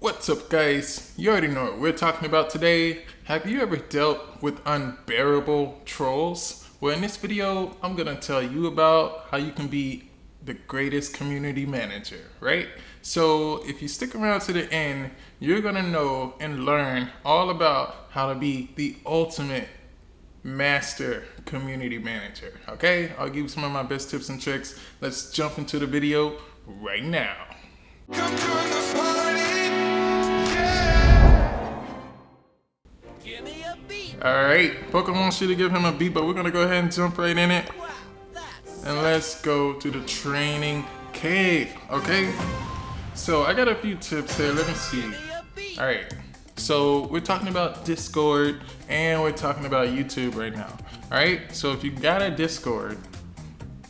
What's up, guys? You already know what we're talking about today. Have you ever dealt with unbearable trolls? Well, in this video, I'm gonna tell you about how you can be the greatest community manager, right? So if you stick around to the end, you're gonna know and learn all about how to be the ultimate master community manager, okay? I'll give you some of my best tips and tricks. Let's jump into the video right now. Come join the party. Alright, Poker wants you to give him a beat, but we're gonna go ahead and jump right in it. And let's go to the training cave, okay? So I got a few tips here, let me see. Alright, so we're talking about Discord and we're talking about YouTube right now. Alright, so if you got a Discord,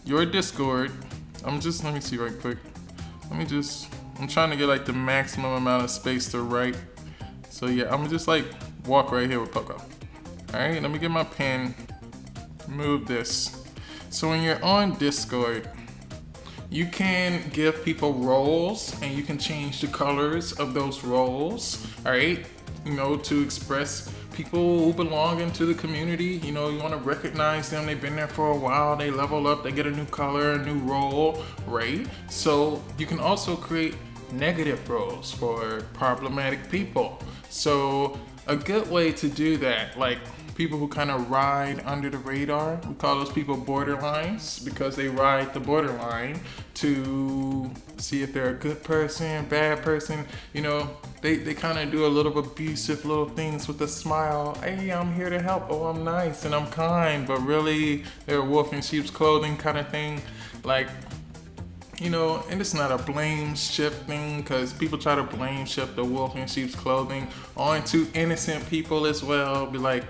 your Discord, let me see right quick. I'm trying to get like the maximum amount of space to write. So yeah, I'm gonna just like walk right here with Poco. All right, let me get my pen, move this. So when you're on Discord, you can give people roles and you can change the colors of those roles, all right? You know, to express people who belong into the community. You know, you wanna recognize them, they've been there for a while, they level up, they get a new color, a new role, right? So you can also create negative roles for problematic people. So a good way to do that, like people who kind of ride under the radar, we call those people borderlines because they ride the borderline to see if they're a good person, bad person. You know, they kind of do a little abusive little things with a smile. Hey, I'm here to help. Oh, I'm nice and I'm kind, but really they're a wolf in sheep's clothing kind of thing. Like, you know, and it's not a blame shifting because people try to blame shift the wolf in sheep's clothing onto innocent people as well. Be like,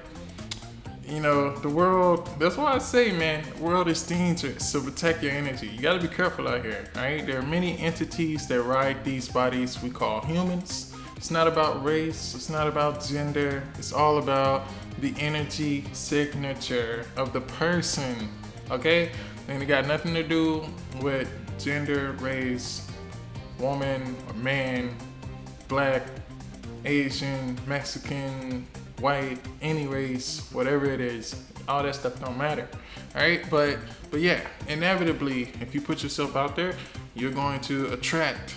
you know, the world, that's why I say, man, the world is dangerous, so protect your energy. You gotta be careful out here, right? There are many entities that ride these bodies we call humans. It's not about race, it's not about gender, it's all about the energy signature of the person, okay? And it got nothing to do with gender, race, woman or man, black, Asian, Mexican, white, any race, whatever it is, all that stuff don't matter. All right, but yeah, inevitably, if you put yourself out there, you're going to attract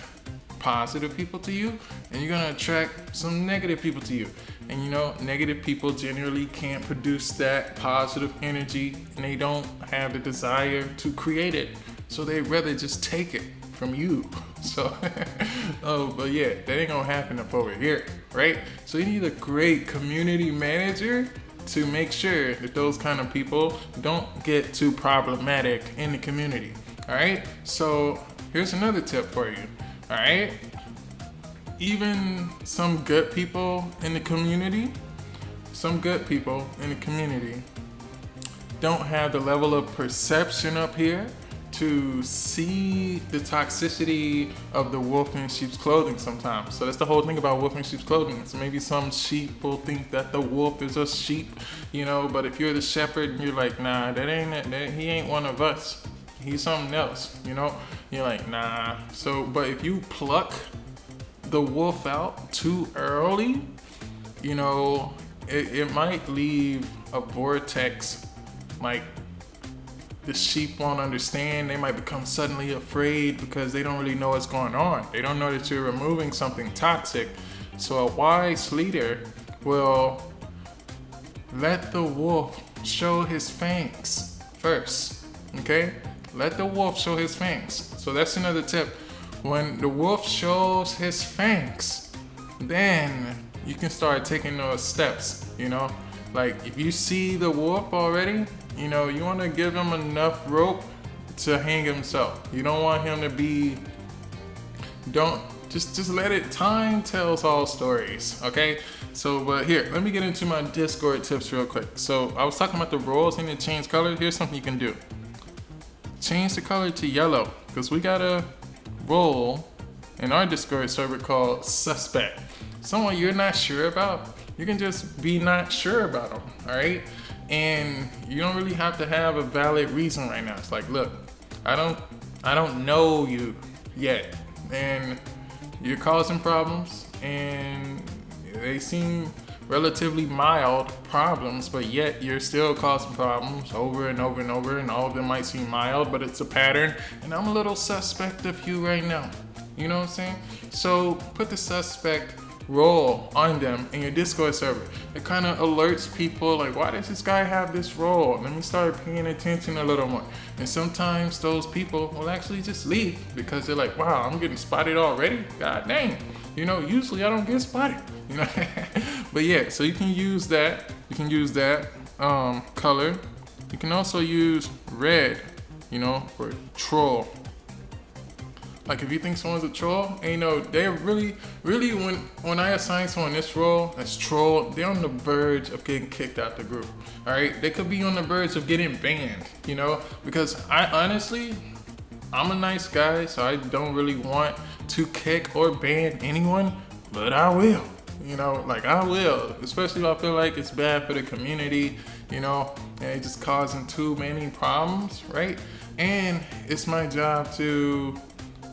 positive people to you, and you're gonna attract some negative people to you. And you know, negative people generally can't produce that positive energy, and they don't have the desire to create it. So they'd rather just take it from you. So, but yeah, that ain't gonna happen up over here, right? So you need a great community manager to make sure that those kind of people don't get too problematic in the community, all right? So here's another tip for you, all right? Even some good people in the community, don't have the level of perception up here to see the toxicity of the wolf in sheep's clothing sometimes. So that's the whole thing about wolf in sheep's clothing. So maybe some sheep will think that the wolf is a sheep, you know, but if you're the shepherd and you're like, nah, he ain't one of us. He's something else, you know? You're like, nah. So, but if you pluck the wolf out too early, you know, it might leave a vortex. Like, the sheep won't understand. They might become suddenly afraid because they don't really know what's going on. They don't know that you're removing something toxic. So a wise leader will let the wolf show his fangs first, okay? Let the wolf show his fangs. So that's another tip. When the wolf shows his fangs, then you can start taking those steps, you know? Like if you see the wolf already, you know, you want to give him enough rope to hang himself. You don't want him to be, just let it, time tells all stories, okay? So, but here, let me get into my Discord tips real quick. So I was talking about the roles and the change color. Here's something you can do. Change the color to yellow, because we got a role in our Discord server called Suspect. Someone you're not sure about, you can just be not sure about them, all right? And you don't really have to have a valid reason right now. It's like, look, I don't know you yet, and you're causing problems, and they seem relatively mild problems, but yet you're still causing problems over and over and over, and all of them might seem mild, but it's a pattern, and I'm a little suspect of you right now. You know what I'm saying? So put the suspect role on them in your Discord server. It kind of alerts people like, why does this guy have this role? Let me start paying attention a little more. And sometimes those people will actually just leave because they're like, wow, I'm getting spotted already? God dang. You know, usually I don't get spotted. You know, but yeah, so you can use that. You can use that color. You can also use red, you know, for troll. Like if you think someone's a troll, and you know, they're really when I assign someone this role as troll, they're on the verge of getting kicked out the group. All right, they could be on the verge of getting banned. You know, because I'm a nice guy, so I don't really want to kick or ban anyone, but I will. You know, like I will, especially if I feel like it's bad for the community, you know, and it's just causing too many problems, right? And it's my job to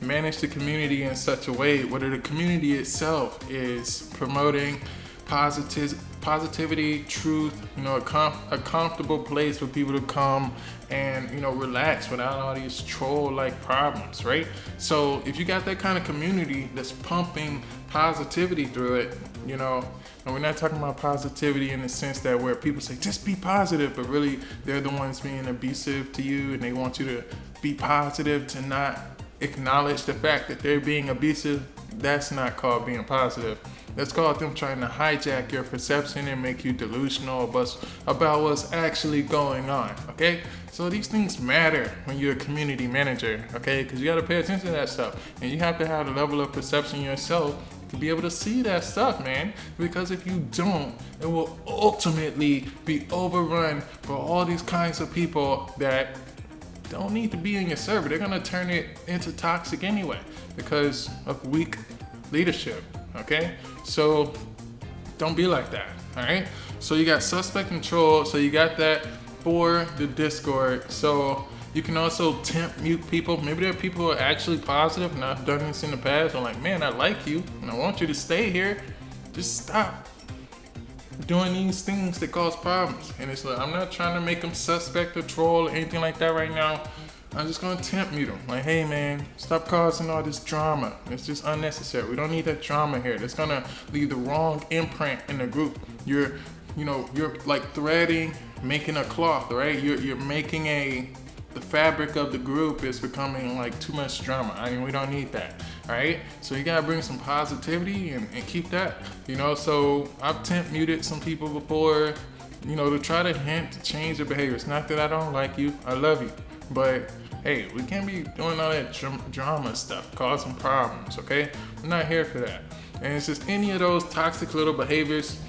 manage the community in such a way where the community itself is promoting positivity, truth, you know, a comfortable place for people to come and, you know, relax without all these troll-like problems, right? So if you got that kind of community that's pumping positivity through it, you know, and we're not talking about positivity in the sense that where people say, just be positive, but really they're the ones being abusive to you and they want you to be positive, to not acknowledge the fact that they're being abusive. That's not called being positive. That's called them trying to hijack your perception and make you delusional about what's actually going on, okay? So these things matter when you're a community manager, okay? Because you got to pay attention to that stuff. And you have to have a level of perception yourself to be able to see that stuff, man. Because if you don't, it will ultimately be overrun for all these kinds of people that don't need to be in your server. They're gonna turn it into toxic anyway because of weak leadership, okay? So don't be like that, all right? So you got suspect and troll, so you got that for the Discord. So you can also temp mute people. Maybe there are people who are actually positive, and I've done this in the past. I'm like, man, I like you, and I want you to stay here. Just stop doing these things that cause problems. And it's like, I'm not trying to make them suspect or troll or anything like that right now. I'm just gonna temp mute them. Like, hey man, stop causing all this drama. It's just unnecessary. We don't need that drama here. That's gonna leave the wrong imprint in the group. You're like threading, making a cloth, right? You're making the fabric of the group is becoming like too much drama. I mean, we don't need that, all right? So you gotta bring some positivity and keep that, you know? So I've temp muted some people before, you know, to try to hint to change their behavior. It's not that I don't like you, I love you, but hey, we can't be doing all that drama stuff, causing problems, okay? I'm not here for that. And it's just any of those toxic little behaviors,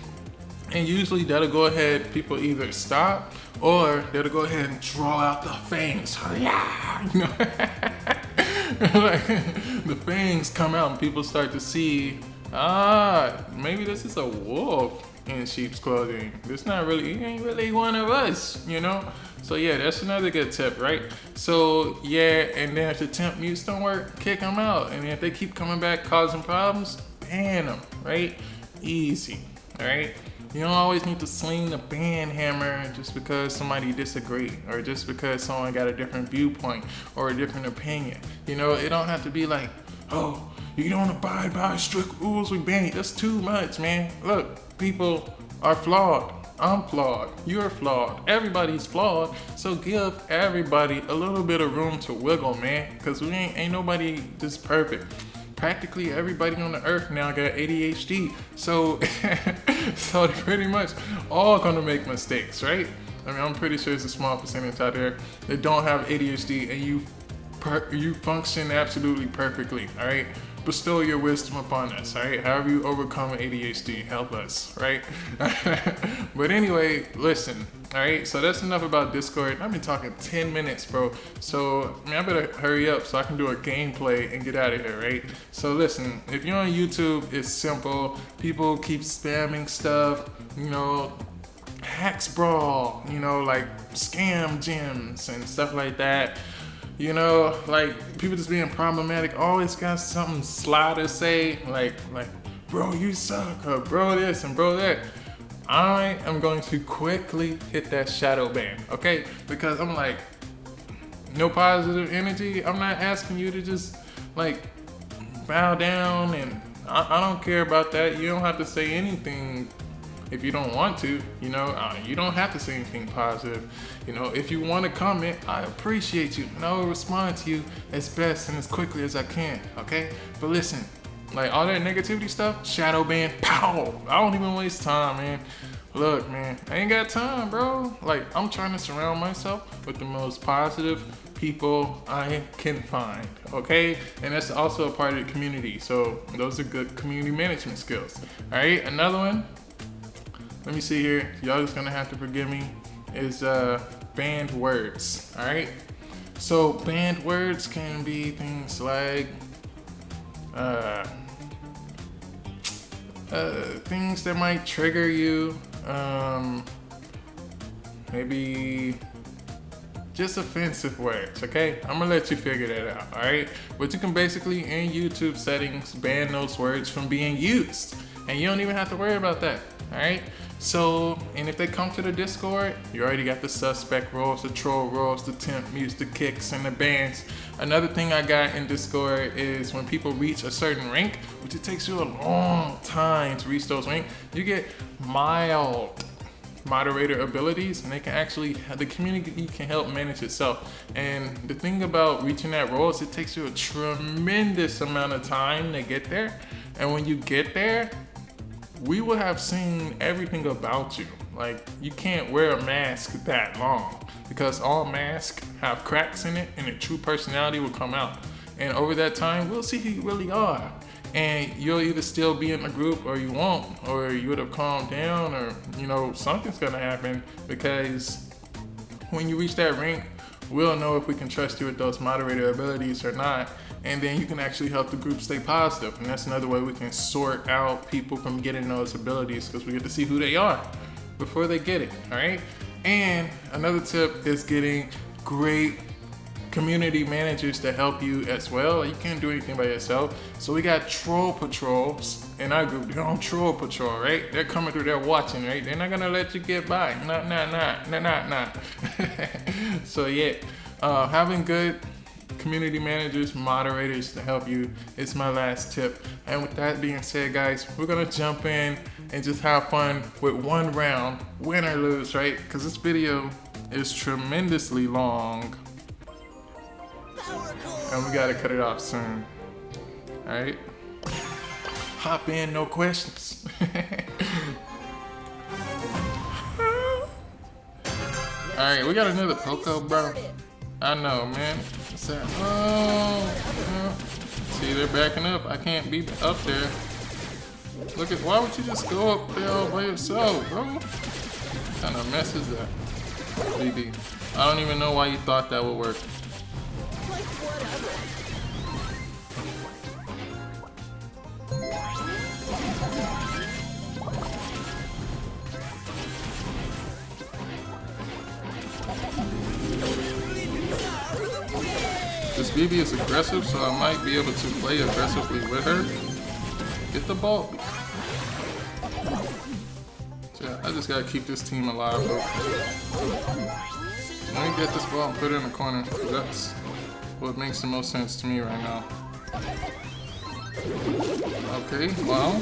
and usually that'll go ahead, people either stop or they'll go ahead and draw out the fangs. Yeah, you know? Like, the fangs come out and people start to see, maybe this is a wolf in sheep's clothing. This not really, he ain't really one of us, you know? So yeah, that's another good tip, right? So yeah, and then if the temp mutes don't work, kick them out. And if they keep coming back causing problems, ban them, right? Easy, all right? You don't always need to sling the ban hammer just because somebody disagreed or just because someone got a different viewpoint or a different opinion. You know, it don't have to be like, oh, you don't abide by strict rules, we ban you. That's too much, man. Look, people are flawed. I'm flawed. You're flawed. Everybody's flawed. So give everybody a little bit of room to wiggle, man. Because we ain't nobody just perfect. Practically everybody on the earth now got ADHD. So, so they're pretty much all gonna make mistakes, right? I mean, I'm pretty sure it's a small percentage out there that don't have ADHD and you function absolutely perfectly, all right? Bestow your wisdom upon us, all right? However you overcome ADHD, help us, right? But anyway, listen, all right? So that's enough about Discord. I've been talking 10 minutes, bro. So, I mean, I better hurry up so I can do a gameplay and get out of here, right? So listen, if you're on YouTube, it's simple. People keep spamming stuff, you know, hacks Brawl, you know, like scam gems and stuff like that. You know, like people just being problematic, always got something sly to say, like, bro, you suck, or bro this and bro that. I am going to quickly hit that shadow ban, okay? Because I'm like, no positive energy. I'm not asking you to just like bow down, and I don't care about that. You don't have to say anything if you don't want to, you know. You don't have to say anything positive. You know, if you want to comment, I appreciate you, and I will respond to you as best and as quickly as I can, okay? But listen, like all that negativity stuff, shadow ban, pow! I don't even waste time, man. Look, man, I ain't got time, bro. Like, I'm trying to surround myself with the most positive people I can find, okay? And that's also a part of the community. So those are good community management skills. All right, another one. Let me see here. Y'all just gonna have to forgive me. Is banned words. All right. So banned words can be things like things that might trigger you. Maybe just offensive words, okay? I'm gonna let you figure that out, all right? But you can basically, in YouTube settings, ban those words from being used. And you don't even have to worry about that, all right? So, and if they come to the Discord, you already got the suspect roles, the troll roles, the temp mutes, the kicks, and the bans. Another thing I got in Discord is when people reach a certain rank, which it takes you a long time to reach those ranks, you get mild moderator abilities, and they can actually, the community can help manage itself. And the thing about reaching that role is it takes you a tremendous amount of time to get there. And when you get there, we will have seen everything about you. Like, you can't wear a mask that long because all masks have cracks in it and the true personality will come out. And over that time, we'll see who you really are. And you'll either still be in the group or you won't, or you would have calmed down, or, you know, something's gonna happen, because when you reach that rank, we'll know if we can trust you with those moderator abilities or not. And then you can actually help the group stay positive. And that's another way we can sort out people from getting those abilities, because we get to see who they are before they get it, all right? And another tip is getting great community managers to help you as well. You can't do anything by yourself. So we got troll patrols in our group. They're on troll patrol, right? They're coming through, they're watching, right? They're not gonna let you get by. Not. So yeah, having good community managers, moderators to help you is my last tip. And with that being said, guys, we're gonna jump in and just have fun with one round, win or lose, right? Because this video is tremendously long and we gotta cut it off soon. All right, hop in, no questions. All right, we got another Poco, bro. I know, man. What's that? Oh, see, they're backing up. I can't be up there. Look at, why would you just go up there all by yourself, bro? What kind of mess is that? BB. I don't even know why you thought that would work. This BB is aggressive, so I might be able to play aggressively with her. Get the ball. So yeah, I just gotta keep this team alive, though. Let me get this ball and put it in the corner. That's what makes the most sense to me right now. Okay, well.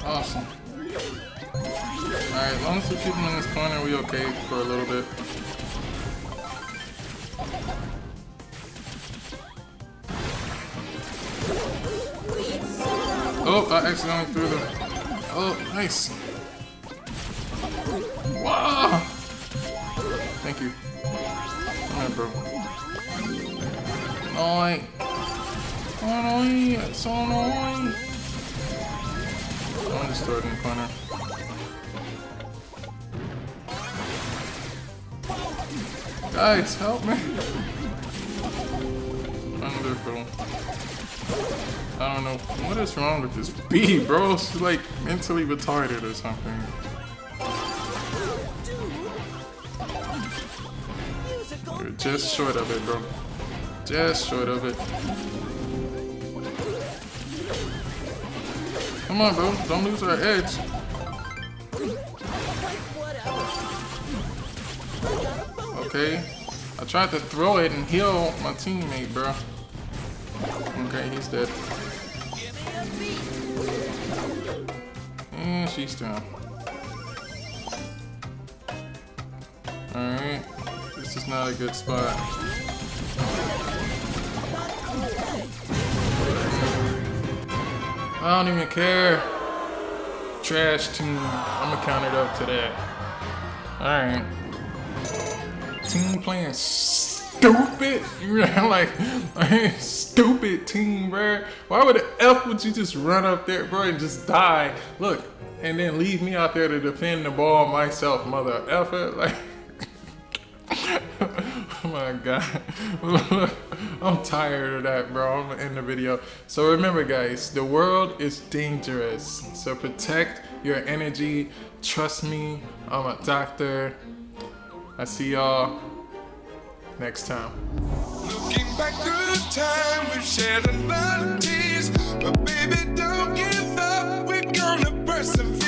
Awesome. Alright, as long as we keep him in this corner, we okay for a little bit. Oh, I accidentally threw them. Oh, nice. Wow! Thank you. Come here, bro. Annoying. Annoying. It's so annoying. I'm just throw it in the corner. Guys, help me! Wonderful. I don't know what is wrong with this bee, bro. She's like mentally retarded or something. We're just short of it, bro. Just short of it. Come on, bro. Don't lose our edge. Okay. I tried to throw it and heal my teammate, bro. Okay, he's dead. And she's down. Alright. This is not a good spot. I don't even care. Trash team. I'm gonna count it up to that. Alright. Team playing stupid. like stupid team, bro. Why would the F would you just run up there, bro, and just die? Look, and then leave me out there to defend the ball myself, mother effer. Like, oh my god. I'm tired of that, bro. I'm gonna end the video. So remember, guys, the world is dangerous. So protect your energy. Trust me, I'm a doctor. I see y'all next time. Looking back through the time we've shared a lot of tears, but baby, don't give up. We're gonna persevere.